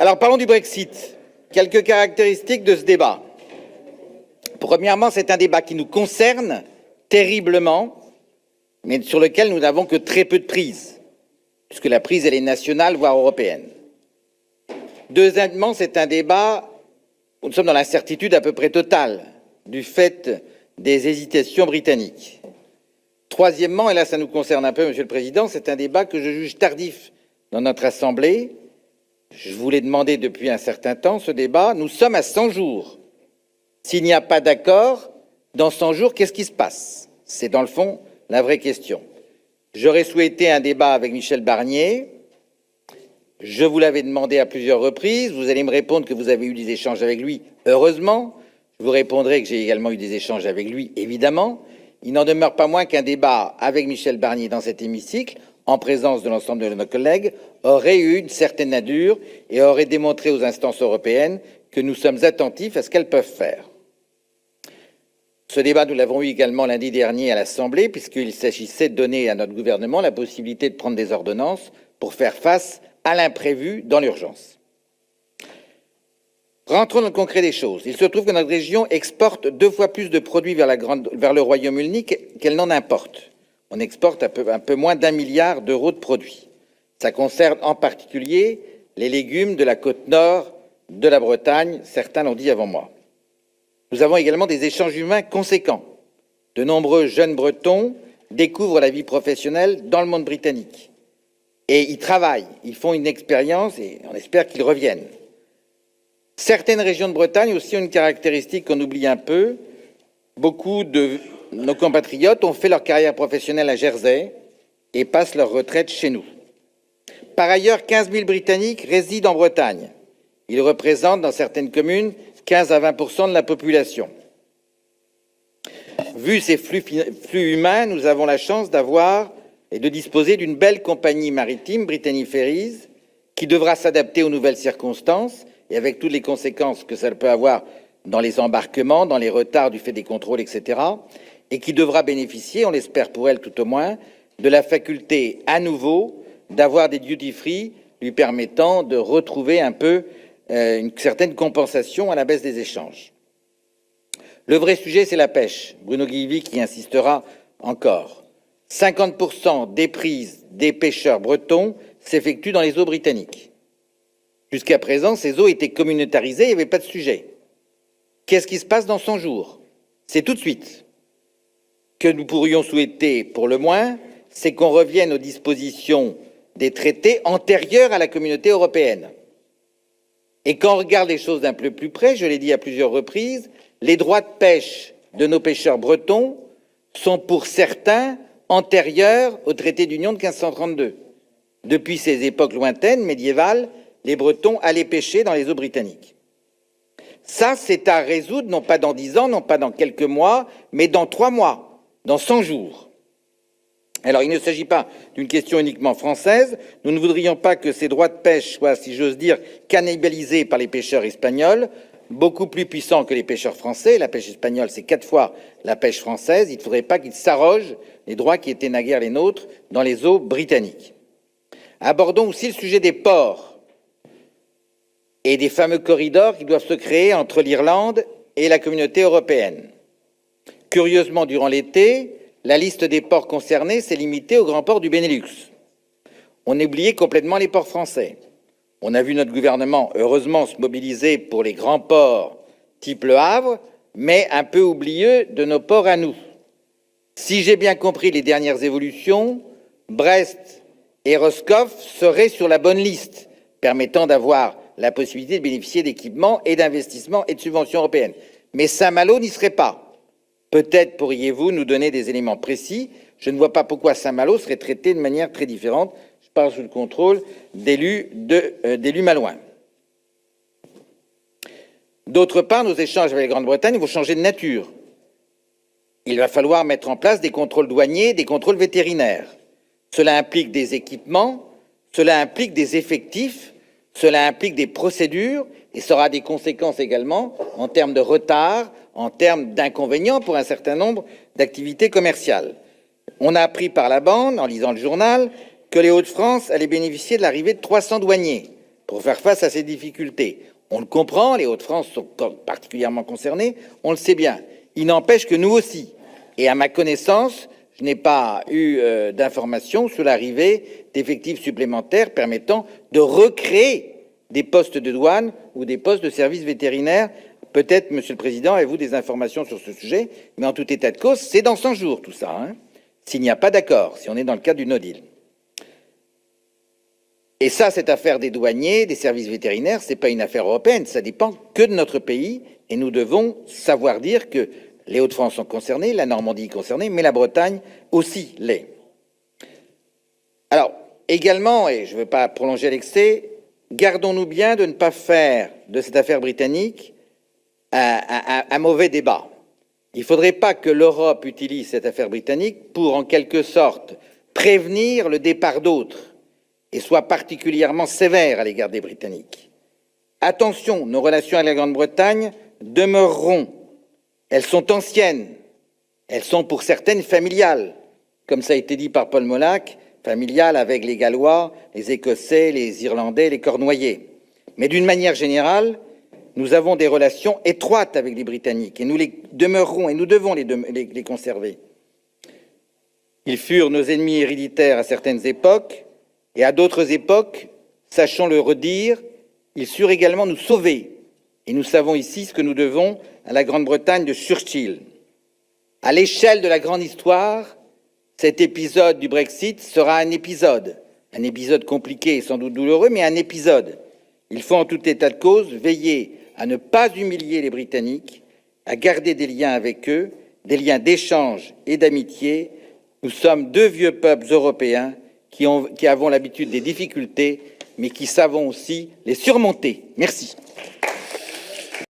Alors parlons du Brexit. Quelques caractéristiques de ce débat. Premièrement, c'est un débat qui nous concerne terriblement, mais sur lequel nous n'avons que très peu de prise, puisque la prise, elle est nationale, voire européenne. Deuxièmement, c'est un débat où nous sommes dans l'incertitude à peu près totale, du fait des hésitations britanniques. Troisièmement, et là ça nous concerne un peu, Monsieur le Président, c'est un débat que je juge tardif dans notre Assemblée. Je vous l'ai demandé depuis un certain temps, ce débat. Nous sommes à 100 jours. S'il n'y a pas d'accord, dans 100 jours, qu'est-ce qui se passe? C'est dans le fond la vraie question. J'aurais souhaité un débat avec Michel Barnier. Je vous l'avais demandé à plusieurs reprises. Vous allez me répondre que vous avez eu des échanges avec lui. Heureusement. Je vous répondrai que j'ai également eu des échanges avec lui, évidemment. Il n'en demeure pas moins qu'un débat avec Michel Barnier dans cet hémicycle, en présence de l'ensemble de nos collègues, aurait eu une certaine allure et aurait démontré aux instances européennes que nous sommes attentifs à ce qu'elles peuvent faire. Ce débat, nous l'avons eu également lundi dernier à l'Assemblée, puisqu'il s'agissait de donner à notre gouvernement la possibilité de prendre des ordonnances pour faire face à l'imprévu dans l'urgence. Rentrons dans le concret des choses. Il se trouve que notre région exporte 2 fois plus de produits vers le Royaume-Uni qu'elle n'en importe. On exporte un peu moins d'1 milliard d'euros de produits. Ça concerne en particulier les légumes de la côte nord de la Bretagne, certains l'ont dit avant moi. Nous avons également des échanges humains conséquents. De nombreux jeunes Bretons découvrent la vie professionnelle dans le monde britannique. Et ils travaillent, ils font une expérience et on espère qu'ils reviennent. Certaines régions de Bretagne aussi ont une caractéristique qu'on oublie un peu. Beaucoup de nos compatriotes ont fait leur carrière professionnelle à Jersey et passent leur retraite chez nous. Par ailleurs, 15 000 Britanniques résident en Bretagne. Ils représentent dans certaines communes 15 à 20% de la population. Vu ces flux humains, nous avons la chance d'avoir et de disposer d'une belle compagnie maritime, Brittany Ferries, qui devra s'adapter aux nouvelles circonstances et avec toutes les conséquences que ça peut avoir dans les embarquements, dans les retards du fait des contrôles, etc., et qui devra bénéficier, on l'espère pour elle tout au moins, de la faculté à nouveau d'avoir des duty-free lui permettant de retrouver un peu une certaine compensation à la baisse des échanges. Le vrai sujet, c'est la pêche. Bruno Guilvy qui insistera encore. 50% des prises des pêcheurs bretons s'effectuent dans les eaux britanniques. Jusqu'à présent, ces eaux étaient communautarisées, il n'y avait pas de sujet. Qu'est-ce qui se passe dans 100 jours? C'est tout de suite. Que nous pourrions souhaiter, pour le moins, c'est qu'on revienne aux dispositions des traités antérieurs à la communauté européenne. Et quand on regarde les choses d'un peu plus près, je l'ai dit à plusieurs reprises, les droits de pêche de nos pêcheurs bretons sont pour certains antérieurs au traité d'union de 1532. Depuis ces époques lointaines, médiévales, les Bretons allaient pêcher dans les eaux britanniques. Ça, c'est à résoudre, non pas dans 10 ans, non pas dans quelques mois, mais dans 3 mois, dans 100 jours. Alors, il ne s'agit pas d'une question uniquement française. Nous ne voudrions pas que ces droits de pêche soient, si j'ose dire, cannibalisés par les pêcheurs espagnols, beaucoup plus puissants que les pêcheurs français. La pêche espagnole, c'est 4 fois la pêche française. Il ne faudrait pas qu'ils s'arrogent les droits qui étaient naguère les nôtres dans les eaux britanniques. Abordons aussi le sujet des ports et des fameux corridors qui doivent se créer entre l'Irlande et la communauté européenne. Curieusement, durant l'été, la liste des ports concernés s'est limitée aux grands ports du Benelux. On a oublié complètement les ports français. On a vu notre gouvernement, heureusement, se mobiliser pour les grands ports type Le Havre, mais un peu oublieux de nos ports à nous. Si j'ai bien compris les dernières évolutions, Brest et Roscoff seraient sur la bonne liste, permettant d'avoir la possibilité de bénéficier d'équipements et d'investissements et de subventions européennes. Mais Saint-Malo n'y serait pas. Peut-être pourriez-vous nous donner des éléments précis. Je ne vois pas pourquoi Saint-Malo serait traité de manière très différente. Je parle sous le contrôle d'élus malouins. D'autre part, nos échanges avec la Grande-Bretagne vont changer de nature. Il va falloir mettre en place des contrôles douaniers, des contrôles vétérinaires. Cela implique des équipements, cela implique des effectifs, cela implique des procédures et ça aura des conséquences également en termes de retard, en termes d'inconvénients pour un certain nombre d'activités commerciales. On a appris par la bande, en lisant le journal, que les Hauts-de-France allaient bénéficier de l'arrivée de 300 douaniers. pour faire face à ces difficultés. On le comprend, les Hauts-de-France sont particulièrement concernés, on le sait bien. Il n'empêche que nous aussi, et à ma connaissance, je n'ai pas eu d'informations sur l'arrivée d'effectifs supplémentaires permettant de recréer des postes de douane ou des postes de services vétérinaires. Peut-être, Monsieur le Président, avez-vous des informations sur ce sujet, mais en tout état de cause, c'est dans 100 jours tout ça, hein, s'il n'y a pas d'accord, si on est dans le cadre du no deal. Et ça, cette affaire des douaniers, des services vétérinaires, ce n'est pas une affaire européenne, ça dépend que de notre pays, et nous devons savoir dire que les Hauts-de-France sont concernés, la Normandie est concernée, mais la Bretagne aussi l'est. Alors, également, et je ne veux pas prolonger l'excès, gardons-nous bien de ne pas faire de cette affaire britannique un mauvais débat. Il ne faudrait pas que l'Europe utilise cette affaire britannique pour, en quelque sorte, prévenir le départ d'autres et soit particulièrement sévère à l'égard des Britanniques. Attention, nos relations avec la Grande-Bretagne demeureront. Elles sont anciennes, elles sont pour certaines familiales, comme ça a été dit par Paul Molac, familiales avec les Gallois, les Écossais, les Irlandais, les Cornouaillais. Mais d'une manière générale, nous avons des relations étroites avec les Britanniques et nous les demeurerons et nous devons les conserver. Ils furent nos ennemis héréditaires à certaines époques et à d'autres époques, sachons le redire, ils surent également nous sauver. Et nous savons ici ce que nous devons à la Grande-Bretagne de Churchill. À l'échelle de la grande histoire, cet épisode du Brexit sera un épisode compliqué et sans doute douloureux, mais un épisode. Il faut en tout état de cause veiller à ne pas humilier les Britanniques, à garder des liens avec eux, des liens d'échange et d'amitié. Nous sommes deux vieux peuples européens qui avons l'habitude des difficultés, mais qui savons aussi les surmonter. Merci.